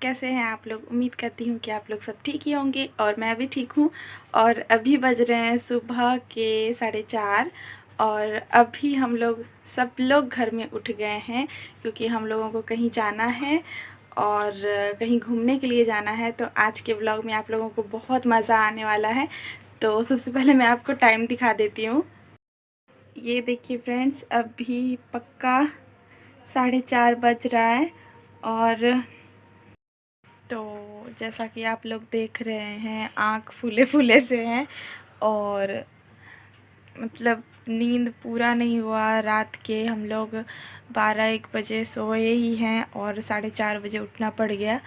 कैसे हैं आप लोग। उम्मीद करती हूँ कि आप लोग सब ठीक ही होंगे और मैं भी ठीक हूँ। और अभी बज रहे हैं सुबह के 4:30 और अभी हम लोग सब लोग घर में उठ गए हैं क्योंकि हम लोगों को कहीं जाना है और कहीं घूमने के लिए जाना है। तो आज के व्लॉग में आप लोगों को बहुत मज़ा आने वाला है। तो सबसे पहले मैं आपको टाइम दिखा देती हूँ। ये देखिए फ्रेंड्स, अभी पक्का 4:30 बज रहा है और तो जैसा कि आप लोग देख रहे हैं आँख फूले फूले से हैं और मतलब नींद पूरा नहीं हुआ। रात के हम लोग 12-1 बजे सोए ही हैं और 4:30 बजे उठना पड़ गया।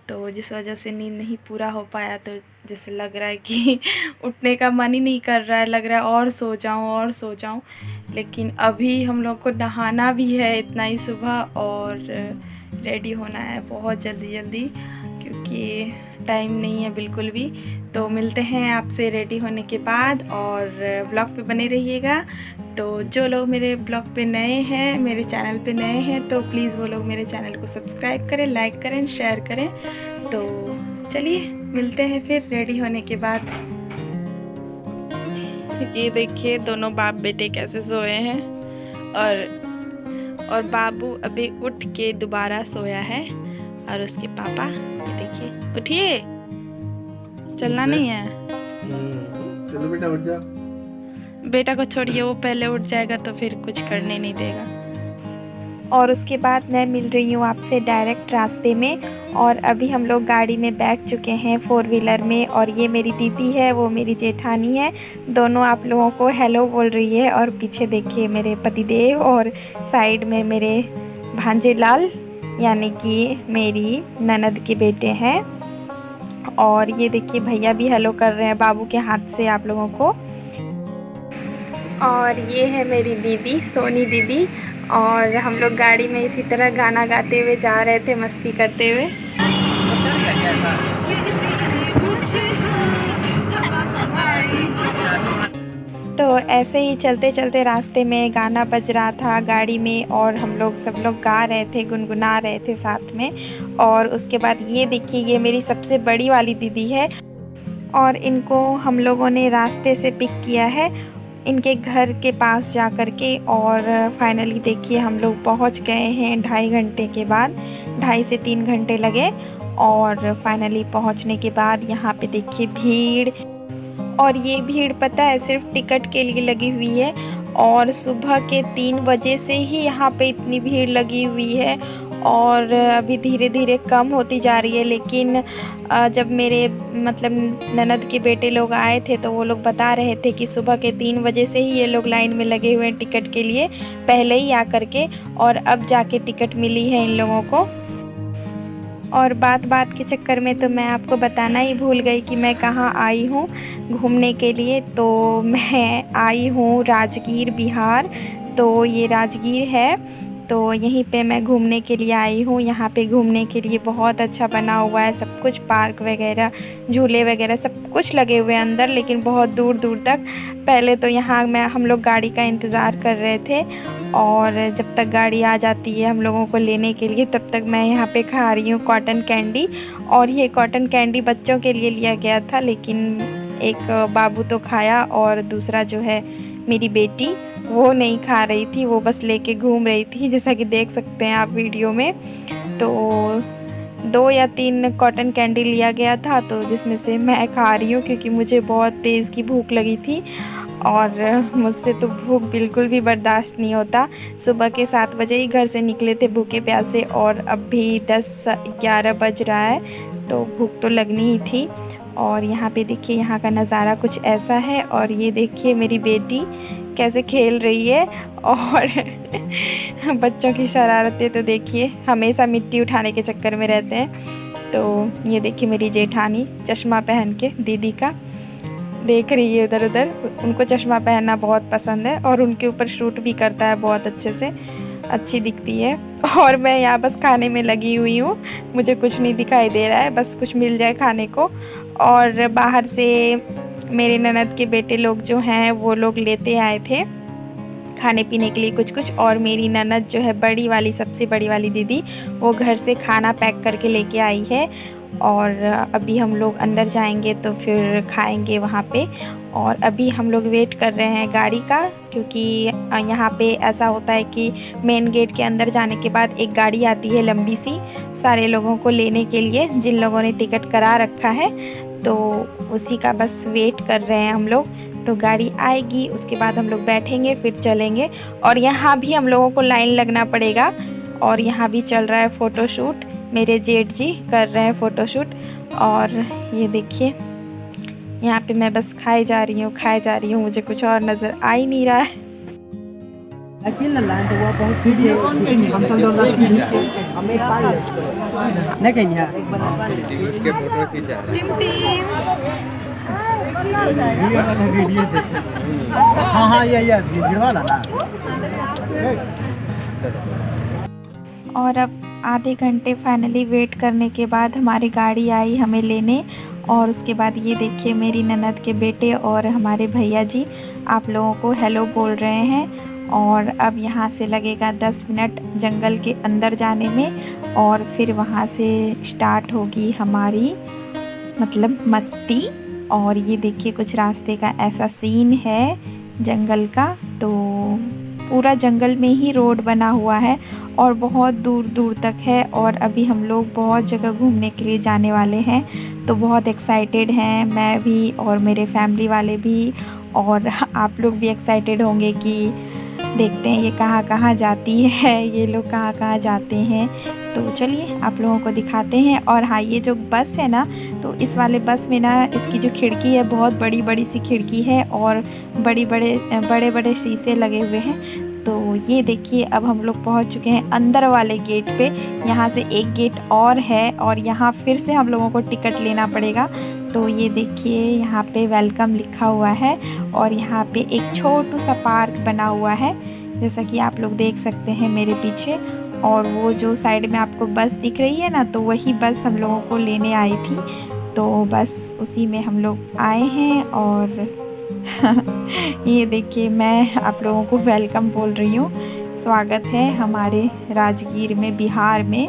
तो जिस वजह से नींद नहीं पूरा हो पाया, तो जैसे लग रहा है कि उठने का मन ही नहीं कर रहा है, लग रहा है और सो जाऊं। लेकिन अभी हम लोग को नहाना भी है इतना ही सुबह और रेडी होना है बहुत जल्दी जल्दी क्योंकि टाइम नहीं है बिल्कुल भी। तो मिलते हैं आपसे रेडी होने के बाद और ब्लॉग पे बने रहिएगा। तो जो लोग मेरे ब्लॉग पे नए हैं, मेरे चैनल पे नए हैं, तो प्लीज़ वो लोग मेरे चैनल को सब्सक्राइब करें, लाइक करें, शेयर करें। तो चलिए मिलते हैं फिर रेडी होने के बाद। ये देखिए दोनों बाप बेटे कैसे सोए हैं और बाबू अभी उठ के दोबारा सोया है और उसके पापा ये देखिए। उठिए, चलना नहीं है। चलो बेटा उठ जा। बेटा को छोड़िए, वो पहले उठ जाएगा तो फिर कुछ करने नहीं देगा। और उसके बाद मैं मिल रही हूँ आपसे डायरेक्ट रास्ते में और अभी हम लोग गाड़ी में बैठ चुके हैं 4 व्हीलर में। और ये मेरी दीदी है, वो मेरी जेठानी है, दोनों आप लोगों को हेलो बोल रही है। और पीछे देखिए मेरे पतिदेव और साइड में मेरे भांजे लाल यानी कि मेरी ननद के बेटे हैं। और ये देखिए भैया भी हेलो कर रहे हैं बाबू के हाथ से आप लोगों को। और ये है मेरी दीदी सोनी दीदी और हम लोग गाड़ी में इसी तरह गाना गाते हुए जा रहे थे, मस्ती करते हुए। तो ऐसे ही चलते चलते रास्ते में गाना बज रहा था गाड़ी में और हम लोग सब लोग गा रहे थे, गुनगुना रहे थे साथ में। और उसके बाद ये देखिए, ये मेरी सबसे बड़ी वाली दीदी है और इनको हम लोगों ने रास्ते से पिक किया है इनके घर के पास जा कर के। और फाइनली देखिए हम लोग पहुंच गए हैं 2.5 घंटे के बाद, 2.5 से 3 घंटे लगे। और फाइनली पहुंचने के बाद यहाँ पे देखिए भीड़, और ये भीड़ पता है सिर्फ टिकट के लिए लगी हुई है। और सुबह के 3 बजे से ही यहाँ पे इतनी भीड़ लगी हुई है और अभी धीरे धीरे कम होती जा रही है। लेकिन जब मेरे मतलब ननद के बेटे लोग आए थे तो वो लोग बता रहे थे कि सुबह के 3 बजे से ही ये लोग लाइन में लगे हुए हैं टिकट के लिए, पहले ही आ कर के, और अब जाके टिकट मिली है इन लोगों को। और बात बात के चक्कर में तो मैं आपको बताना ही भूल गई कि मैं कहाँ आई हूँ घूमने के लिए। तो मैं आई हूँ राजगीर बिहार। तो ये राजगीर है, तो यहीं पे मैं घूमने के लिए आई हूँ। यहाँ पे घूमने के लिए बहुत अच्छा बना हुआ है सब कुछ, पार्क वगैरह, झूले वगैरह सब कुछ लगे हुए हैं अंदर, लेकिन बहुत दूर दूर तक। पहले तो यहाँ हम लोग गाड़ी का इंतज़ार कर रहे थे और जब तक गाड़ी आ जाती है हम लोगों को लेने के लिए, तब तक मैं यहाँ पे खा रही हूँ कॉटन कैंडी। और ये कॉटन कैंडी बच्चों के लिए लिया गया था, लेकिन एक बाबू तो खाया और दूसरा जो है मेरी बेटी वो नहीं खा रही थी, वो बस लेके घूम रही थी, जैसा कि देख सकते हैं आप वीडियो में। तो 2 या 3 कॉटन कैंडी लिया गया था, तो जिसमें से मैं खा रही हूँ क्योंकि मुझे बहुत तेज़ की भूख लगी थी और मुझसे तो भूख बिल्कुल भी बर्दाश्त नहीं होता। सुबह के 7 बजे ही घर से निकले थे भूखे प्यासे और अभी 10-11 बज रहा है, तो भूख तो लगनी ही थी। और यहाँ पे देखिए यहाँ का नज़ारा कुछ ऐसा है। और ये देखिए मेरी बेटी कैसे खेल रही है और बच्चों की शरारतें तो देखिए, हमेशा मिट्टी उठाने के चक्कर में रहते हैं। तो ये देखिए मेरी जेठानी चश्मा पहन के दीदी का देख रही है इधर उधर। उनको चश्मा पहनना बहुत पसंद है और उनके ऊपर शूट भी करता है बहुत अच्छे से, अच्छी दिखती है। और मैं यहाँ बस खाने में लगी हुई हूँ, मुझे कुछ नहीं दिखाई दे रहा है, बस कुछ मिल जाए खाने को। और बाहर से मेरे ननद के बेटे लोग जो हैं वो लोग लेते आए थे खाने पीने के लिए कुछ कुछ। और मेरी ननद जो है बड़ी वाली, सबसे बड़ी वाली दीदी, वो घर से खाना पैक करके लेके आई है। और अभी हम लोग अंदर जाएंगे तो फिर खाएंगे वहाँ पे। और अभी हम लोग वेट कर रहे हैं गाड़ी का, क्योंकि यहाँ पे ऐसा होता है कि मेन गेट के अंदर जाने के बाद एक गाड़ी आती है लंबी सी, सारे लोगों को लेने के लिए, जिन लोगों ने टिकट करा रखा है। तो उसी का बस वेट कर रहे हैं हम लोग। तो गाड़ी आएगी, उसके बाद हम लोग बैठेंगे, फिर चलेंगे। और यहाँ भी हम लोगों को लाइन लगना पड़ेगा। और यहाँ भी चल रहा है फ़ोटोशूट, मेरे जेठ जी कर रहे हैं फ़ोटोशूट। और ये देखिए यहाँ पे मैं बस खाए जा रही हूँ, मुझे कुछ और नज़र आ ही नहीं रहा है। और अब आधे घंटे फाइनली वेट करने के बाद हमारी गाड़ी आई हमें लेने। और उसके बाद ये देखिए मेरी ननद के बेटे और हमारे भैया जी आप लोगों को हेलो बोल रहे हैं। और अब यहाँ से लगेगा 10 मिनट जंगल के अंदर जाने में, और फिर वहाँ से स्टार्ट होगी हमारी मतलब मस्ती। और ये देखिए कुछ रास्ते का ऐसा सीन है जंगल का। तो पूरा जंगल में ही रोड बना हुआ है और बहुत दूर दूर तक है। और अभी हम लोग बहुत जगह घूमने के लिए जाने वाले हैं, तो बहुत एक्साइटेड हैं, मैं भी और मेरे फैमिली वाले भी। और आप लोग भी एक्साइटेड होंगे कि देखते हैं ये कहाँ कहाँ जाती है, ये लोग कहाँ कहाँ जाते हैं। तो चलिए आप लोगों को दिखाते हैं। और हाँ, ये जो बस है ना, तो इस वाले बस में ना इसकी जो खिड़की है बहुत बड़ी बड़ी सी खिड़की है और बड़े बड़े शीशे लगे हुए हैं। तो ये देखिए अब हम लोग पहुंच चुके हैं अंदर वाले गेट पे। यहाँ से एक गेट और है और यहाँ फिर से हम लोगों को टिकट लेना पड़ेगा। तो ये देखिए यहाँ पे वेलकम लिखा हुआ है और यहाँ पे एक छोटू सा पार्क बना हुआ है, जैसा कि आप लोग देख सकते हैं मेरे पीछे। और वो जो साइड में आपको बस दिख रही है ना, तो वही बस हम लोगों को लेने आई थी। तो बस उसी में हम लोग आए हैं। और ये देखिए मैं आप लोगों को वेलकम बोल रही हूँ, स्वागत है हमारे राजगीर में, बिहार में।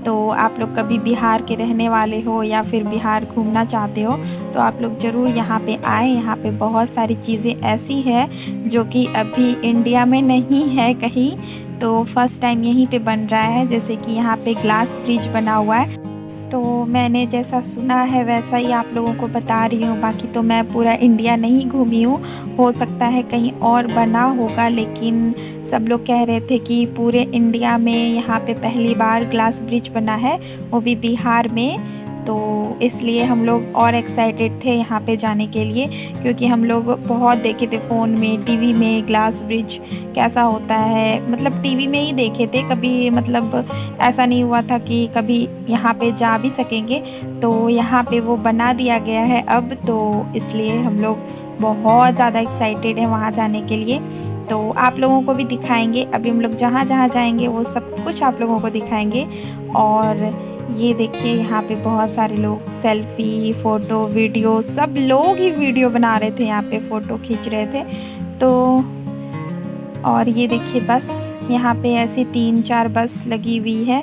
तो आप लोग कभी बिहार के रहने वाले हो या फिर बिहार घूमना चाहते हो तो आप लोग ज़रूर यहाँ पे आए। यहाँ पे बहुत सारी चीज़ें ऐसी है जो कि अभी इंडिया में नहीं है कहीं, तो फर्स्ट टाइम यहीं पे बन रहा है। जैसे कि यहाँ पे ग्लास ब्रिज बना हुआ है, तो मैंने जैसा सुना है वैसा ही आप लोगों को बता रही हूँ। बाकी तो मैं पूरा इंडिया नहीं घूमी हूँ, हो सकता है कहीं और बना होगा, लेकिन सब लोग कह रहे थे कि पूरे इंडिया में यहाँ पे पहली बार ग्लास ब्रिज बना है, वो भी बिहार में। तो इसलिए हम लोग और एक्साइटेड थे यहाँ पे जाने के लिए, क्योंकि हम लोग बहुत देखे थे फ़ोन में, टीवी में ग्लास ब्रिज कैसा होता है, मतलब टीवी में ही देखे थे, कभी मतलब ऐसा नहीं हुआ था कि कभी यहाँ पे जा भी सकेंगे। तो यहाँ पे वो बना दिया गया है अब, तो इसलिए हम लोग बहुत ज़्यादा एक्साइटेड हैं वहाँ जाने के लिए। तो आप लोगों को भी दिखाएंगे, अभी हम लोग जहाँ जहाँ जाएंगे वो सब कुछ आप लोगों को दिखाएंगे। और ये देखिए यहाँ पे बहुत सारे लोग सेल्फी, फ़ोटो, वीडियो, सब लोग ही वीडियो बना रहे थे, यहाँ पे फ़ोटो खींच रहे थे। तो और ये देखिए बस यहाँ पे ऐसी 3-4 बस लगी हुई है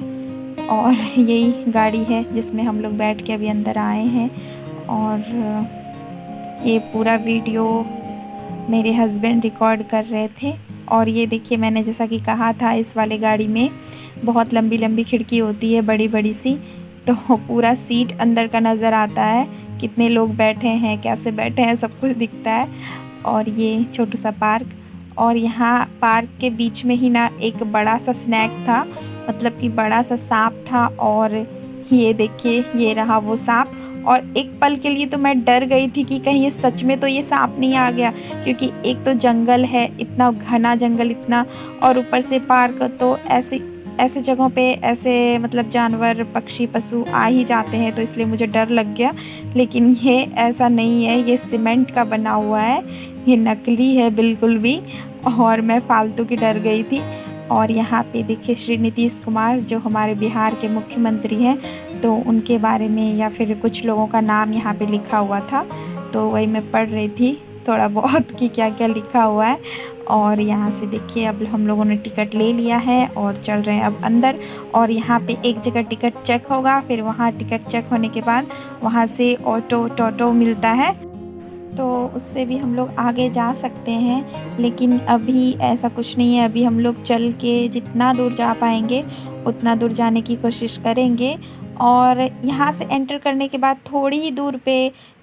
और यही गाड़ी है जिसमें हम लोग बैठ के अभी अंदर आए हैं। और ये पूरा वीडियो मेरे हस्बैंड रिकॉर्ड कर रहे थे। और ये देखिए मैंने जैसा कि कहा था, इस वाले गाड़ी में बहुत लंबी लंबी खिड़की होती है, बड़ी बड़ी सी, तो पूरा सीट अंदर का नज़र आता है, कितने लोग बैठे हैं, कैसे बैठे हैं, सब कुछ दिखता है। और ये छोटू सा पार्क, और यहाँ पार्क के बीच में ही ना एक बड़ा सा स्नैक था, मतलब कि बड़ा सा सांप था। और ये देखिए ये रहा वो सांप। और एक पल के लिए तो मैं डर गई थी कि कहीं ये सच में तो ये सांप नहीं आ गया, क्योंकि एक तो जंगल है, इतना घना जंगल इतना, और ऊपर से पार्क, तो ऐसे जगहों पे ऐसे मतलब जानवर, पक्षी, पशु आ ही जाते हैं, तो इसलिए मुझे डर लग गया। लेकिन ये ऐसा नहीं है, ये सीमेंट का बना हुआ है, ये नकली है बिल्कुल भी, और मैं फालतू की डर गई थी। और यहाँ पे देखिए श्री नीतीश कुमार जो हमारे बिहार के मुख्यमंत्री हैं, तो उनके बारे में या फिर कुछ लोगों का नाम यहाँ पे लिखा हुआ था, तो वही मैं पढ़ रही थी थोड़ा बहुत कि क्या क्या लिखा हुआ है। और यहाँ से देखिए अब हम लोगों ने टिकट ले लिया है और चल रहे हैं अब अंदर। और यहाँ पे एक जगह टिकट चेक होगा, फिर वहाँ टिकट चेक होने के बाद वहाँ से ऑटो टोटो मिलता है, तो उससे भी हम लोग आगे जा सकते हैं। लेकिन अभी ऐसा कुछ नहीं है, अभी हम लोग चल के जितना दूर जा पाएंगे उतना दूर जाने की कोशिश करेंगे। और यहाँ से एंटर करने के बाद थोड़ी ही दूर पे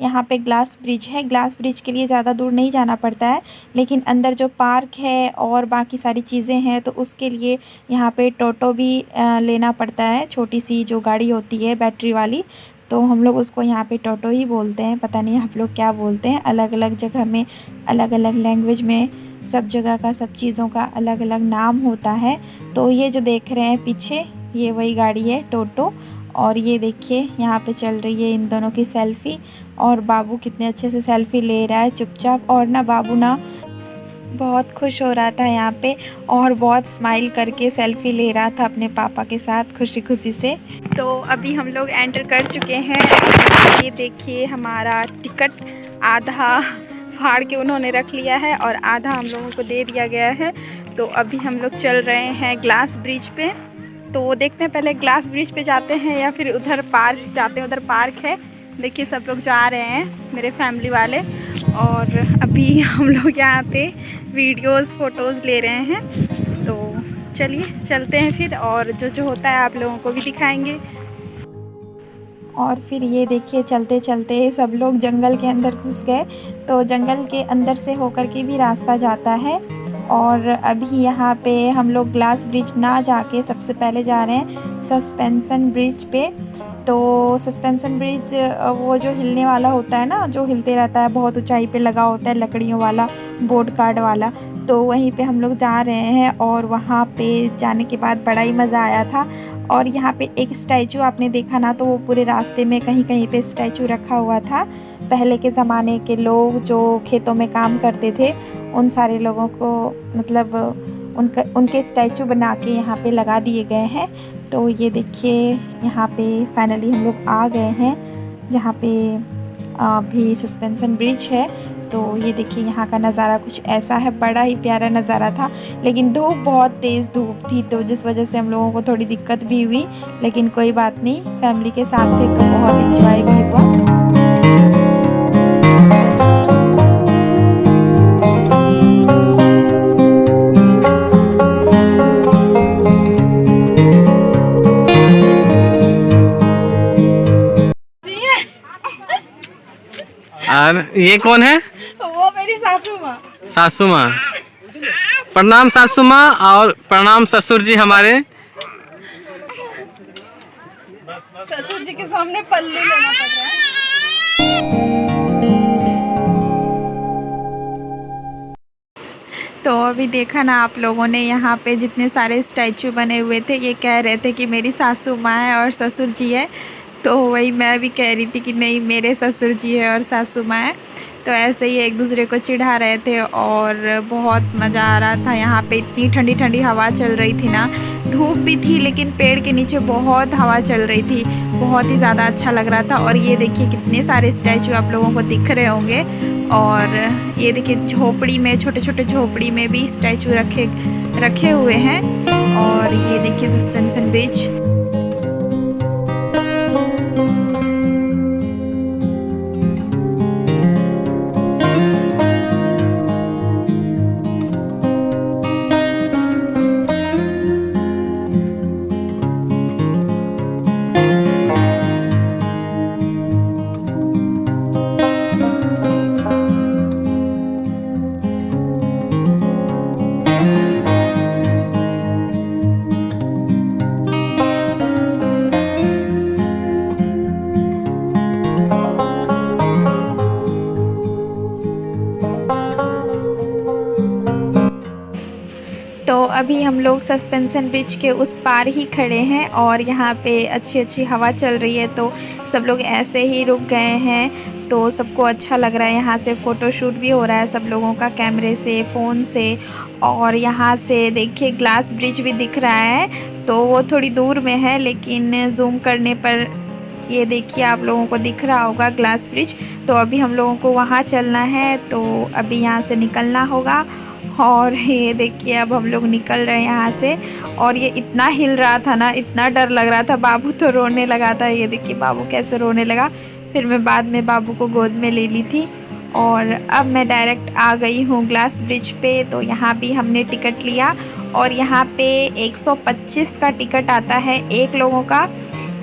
यहाँ पे ग्लास ब्रिज है। ग्लास ब्रिज के लिए ज़्यादा दूर नहीं जाना पड़ता है, लेकिन अंदर जो पार्क है और बाकी सारी चीज़ें हैं तो उसके लिए यहाँ पे टोटो भी लेना पड़ता है, छोटी सी जो गाड़ी होती है बैटरी वाली। तो हम लोग उसको यहाँ पे टोटो ही बोलते हैं, पता नहीं आप लोग क्या बोलते हैं। अलग अलग जगह में अलग अलग लैंग्वेज में सब जगह का सब चीज़ों का अलग अलग नाम होता है। तो ये जो देख रहे हैं पीछे, ये वही गाड़ी है टोटो। और ये देखिए यहाँ पे चल रही है इन दोनों की सेल्फ़ी, और बाबू कितने अच्छे से सेल्फ़ी ले रहा है चुपचाप। और ना बाबू ना बहुत खुश हो रहा था यहाँ पे, और बहुत स्माइल करके सेल्फ़ी ले रहा था अपने पापा के साथ खुशी खुशी से। तो अभी हम लोग एंटर कर चुके हैं। ये देखिए हमारा टिकट आधा फाड़ के उन्होंने रख लिया है और आधा हम लोगों को दे दिया गया है। तो अभी हम लोग चल रहे हैं ग्लास ब्रिज पे। तो देखते हैं पहले ग्लास ब्रिज पे जाते हैं या फिर उधर पार्क जाते हैं। उधर पार्क है, देखिए सब लोग जा रहे हैं मेरे फैमिली वाले। और अभी हम लोग यहाँ पे वीडियोस फ़ोटोज़ ले रहे हैं। तो चलिए चलते हैं फिर, और जो होता है आप लोगों को भी दिखाएंगे। और फिर ये देखिए चलते चलते सब लोग जंगल के अंदर घुस गए। तो जंगल के अंदर से होकर के भी रास्ता जाता है। और अभी यहाँ पे हम लोग ग्लास ब्रिज ना जाके सबसे पहले जा रहे हैं सस्पेंशन ब्रिज पे। तो सस्पेंशन ब्रिज वो जो हिलने वाला होता है ना, जो हिलते रहता है, बहुत ऊंचाई पे लगा होता है, लकड़ियों वाला, बोर्ड कार्ड वाला। तो वहीं पे हम लोग जा रहे हैं, और वहाँ पे जाने के बाद बड़ा ही मज़ा आया था। और यहाँ पे एक स्टैचू आपने देखा ना, तो वो पूरे रास्ते में कहीं कहीं पे स्टैचू रखा हुआ था। पहले के ज़माने के लोग जो खेतों में काम करते थे, उन सारे लोगों को मतलब उनके स्टैचू बना के यहाँ पे लगा दिए गए हैं। तो ये देखिए यहाँ पे फाइनली हम लोग आ गए हैं जहाँ पे भी सस्पेंशन ब्रिज है। तो ये देखिए यहाँ का नज़ारा कुछ ऐसा है, बड़ा ही प्यारा नज़ारा था। लेकिन धूप, बहुत तेज़ धूप थी, तो जिस वजह से हम लोगों को थोड़ी दिक्कत भी हुई। लेकिन कोई बात नहीं, फैमिली के साथ थे तो बहुत एंजॉय भी हुआ। और ये कौन है? वो मेरी सासू माँ। सासू माँ। प्रणाम सासू माँ, और प्रणाम ससुर जी हमारे। ससुर जी के सामने पल्लू लेना पड़ रहा है। तो अभी देखा ना आप लोगों ने, यहाँ पे जितने सारे स्टैचू बने हुए थे, ये कह रहे थे कि मेरी सासू माँ है और ससुर जी है। तो वही मैं भी कह रही थी कि नहीं, मेरे ससुर जी है और सासू माँ है। तो ऐसे ही एक दूसरे को चिढ़ा रहे थे, और बहुत मज़ा आ रहा था। यहाँ पे इतनी ठंडी ठंडी हवा चल रही थी ना, धूप भी थी लेकिन पेड़ के नीचे बहुत हवा चल रही थी, बहुत ही ज़्यादा अच्छा लग रहा था। और ये देखिए कितने सारे स्टैचू आप लोगों को दिख रहे होंगे। और ये देखिए झोपड़ी में, छोटे छोटे झोपड़ी में भी स्टैचू रखे हुए हैं। और ये देखिए सस्पेंशन ब्रिज। तो अभी हम लोग सस्पेंशन ब्रिज के उस पार ही खड़े हैं, और यहाँ पे अच्छी अच्छी हवा चल रही है। तो सब लोग ऐसे ही रुक गए हैं, तो सबको अच्छा लग रहा है। यहाँ से फ़ोटो शूट भी हो रहा है सब लोगों का, कैमरे से, फ़ोन से। और यहाँ से देखिए ग्लास ब्रिज भी दिख रहा है, तो वो थोड़ी दूर में है, लेकिन जूम करने पर ये देखिए आप लोगों को दिख रहा होगा ग्लास ब्रिज। तो अभी हम लोगों को वहाँ चलना है, तो अभी यहाँ से निकलना होगा। और ये देखिए अब हम लोग निकल रहे हैं यहाँ से। और ये इतना हिल रहा था ना, इतना डर लग रहा था, बाबू तो रोने लगा था। ये देखिए बाबू कैसे रोने लगा। फिर मैं बाद में बाबू को गोद में ले ली थी। और अब मैं डायरेक्ट आ गई हूँ ग्लास ब्रिज पे। तो यहाँ भी हमने टिकट लिया और यहाँ पे 125 का टिकट आता है एक लोगों का।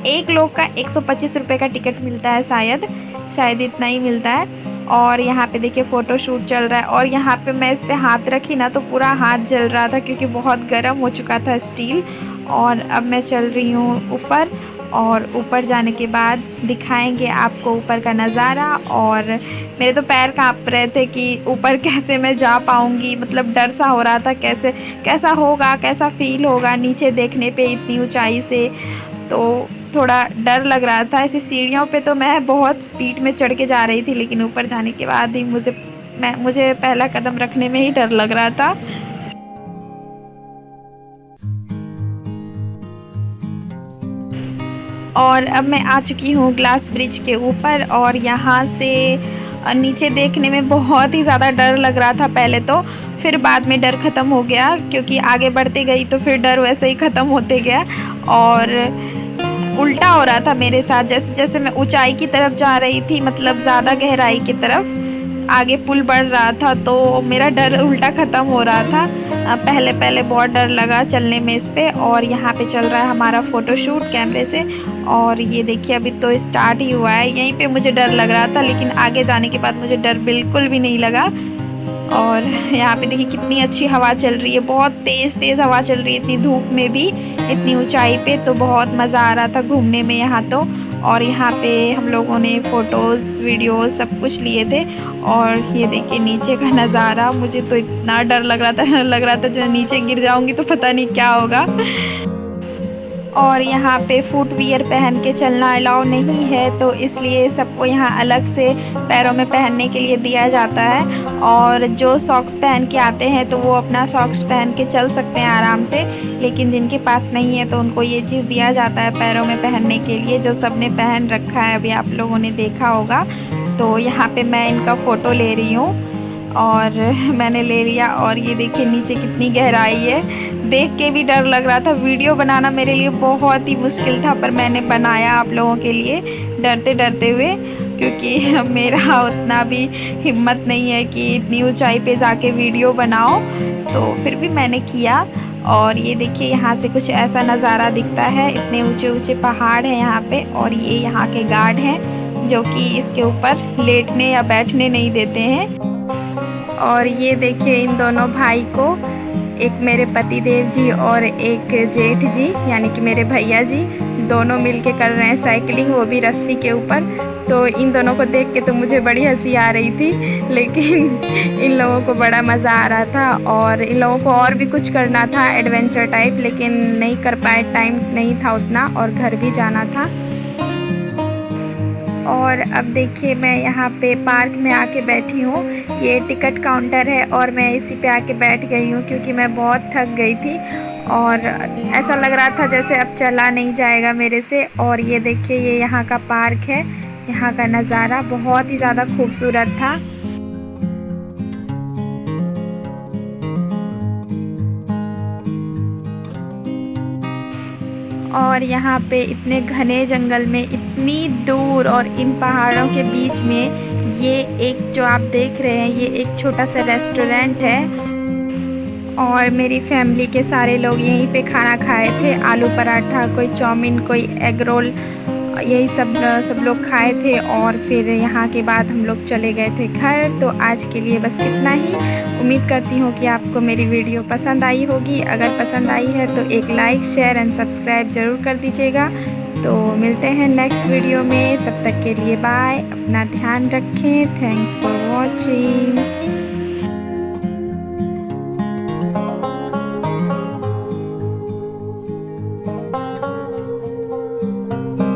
एक लोग का 125 रुपये का टिकट मिलता है, शायद इतना ही मिलता है। और यहाँ पे देखिए फ़ोटो शूट चल रहा है। और यहाँ पे मैं इस पे हाथ रखी ना तो पूरा हाथ जल रहा था क्योंकि बहुत गर्म हो चुका था स्टील। और अब मैं चल रही हूँ ऊपर। और ऊपर जाने के बाद दिखाएंगे आपको ऊपर का नज़ारा। और मेरे तो पैर काँप रहे थे कि ऊपर कैसे मैं जा पाऊँगी, मतलब डर सा हो रहा था कैसा होगा, कैसा फील होगा नीचे देखने पे इतनी ऊंचाई से। तो थोड़ा डर लग रहा था। ऐसी सीढ़ियों पे तो मैं बहुत स्पीड में चढ़ के जा रही थी, लेकिन ऊपर जाने के बाद ही मुझे पहला कदम रखने में ही डर लग रहा था। और अब मैं आ चुकी हूँ ग्लास ब्रिज के ऊपर। और यहाँ से नीचे देखने में बहुत ही ज़्यादा डर लग रहा था पहले तो, फिर बाद में डर ख़त्म हो गया क्योंकि आगे बढ़ते गई तो फिर डर वैसे ही ख़त्म होते गया। और उल्टा हो रहा था मेरे साथ, जैसे जैसे मैं ऊंचाई की तरफ जा रही थी, मतलब ज़्यादा गहराई की तरफ आगे पुल बढ़ रहा था, तो मेरा डर उल्टा ख़त्म हो रहा था। पहले बहुत डर लगा चलने में इस पे। और यहाँ पे चल रहा है हमारा फ़ोटोशूट कैमरे से। और ये देखिए अभी तो स्टार्ट ही हुआ है। यहीं पे मुझे डर लग रहा था, लेकिन आगे जाने के बाद मुझे डर बिल्कुल भी नहीं लगा। और यहाँ पे देखिए कितनी अच्छी हवा चल रही है, बहुत तेज़ हवा चल रही है, इतनी धूप में भी, इतनी ऊंचाई पे। तो बहुत मज़ा आ रहा था घूमने में यहाँ तो। और यहाँ पे हम लोगों ने फ़ोटोज़ वीडियोज़ सब कुछ लिए थे। और ये देखिए नीचे का नज़ारा, मुझे तो इतना डर लग रहा था जो नीचे गिर जाऊँगी तो पता नहीं क्या होगा। और यहाँ पे फुटवियर पहन के चलना अलाउ नहीं है, तो इसलिए सबको यहाँ अलग से पैरों में पहनने के लिए दिया जाता है। और जो सॉक्स पहन के आते हैं तो वो अपना सॉक्स पहन के चल सकते हैं आराम से, लेकिन जिनके पास नहीं है तो उनको ये चीज़ दिया जाता है पैरों में पहनने के लिए, जो सबने पहन रखा है, अभी आप लोगों ने देखा होगा। तो यहाँ पे मैं इनका फ़ोटो ले रही हूँ और मैंने ले लिया। और ये देखिए नीचे कितनी गहराई है, देख के भी डर लग रहा था। वीडियो बनाना मेरे लिए बहुत ही मुश्किल था, पर मैंने बनाया आप लोगों के लिए डरते हुए, क्योंकि मेरा उतना भी हिम्मत नहीं है कि इतनी ऊंचाई पे जाके वीडियो बनाओ, तो फिर भी मैंने किया। और ये देखिए यहाँ से कुछ ऐसा नज़ारा दिखता है, इतने ऊंचे पहाड़ हैं यहाँ पे। और ये यहाँ के गार्ड हैं जो कि इसके ऊपर लेटने या बैठने नहीं देते हैं। और ये देखिए इन दोनों भाई को, एक मेरे पति देव जी और एक जेठ जी यानी कि मेरे भैया जी, दोनों मिलके कर रहे हैं साइकिलिंग, वो भी रस्सी के ऊपर। तो इन दोनों को देख के तो मुझे बड़ी हंसी आ रही थी, लेकिन इन लोगों को बड़ा मज़ा आ रहा था। और इन लोगों को और भी कुछ करना था एडवेंचर टाइप, लेकिन नहीं कर पाए, टाइम नहीं था उतना और घर भी जाना था। और अब देखिए मैं यहाँ पे पार्क में आके बैठी हूँ, ये टिकट काउंटर है और मैं इसी पे आके बैठ गई हूँ क्योंकि मैं बहुत थक गई थी और ऐसा लग रहा था जैसे अब चला नहीं जाएगा मेरे से। और ये देखिए ये यहाँ का पार्क है, यहाँ का नज़ारा बहुत ही ज़्यादा खूबसूरत था। और यहाँ पे इतने घने जंगल में इतनी दूर और इन पहाड़ों के बीच में ये एक जो आप देख रहे हैं ये एक छोटा सा रेस्टोरेंट है। और मेरी फैमिली के सारे लोग यहीं पे खाना खाए थे, आलू पराठा, कोई चाउमीन, कोई एग रोल, यही सब लोग खाए थे। और फिर यहाँ के बाद हम लोग चले गए थे घर। तो आज के लिए बस इतना ही। उम्मीद करती हूँ कि आपको मेरी वीडियो पसंद आई होगी। अगर पसंद आई है तो एक लाइक, शेयर एंड सब्सक्राइब ज़रूर कर दीजिएगा। तो मिलते हैं नेक्स्ट वीडियो में, तब तक के लिए बाय, अपना ध्यान रखें। Thanks for watching.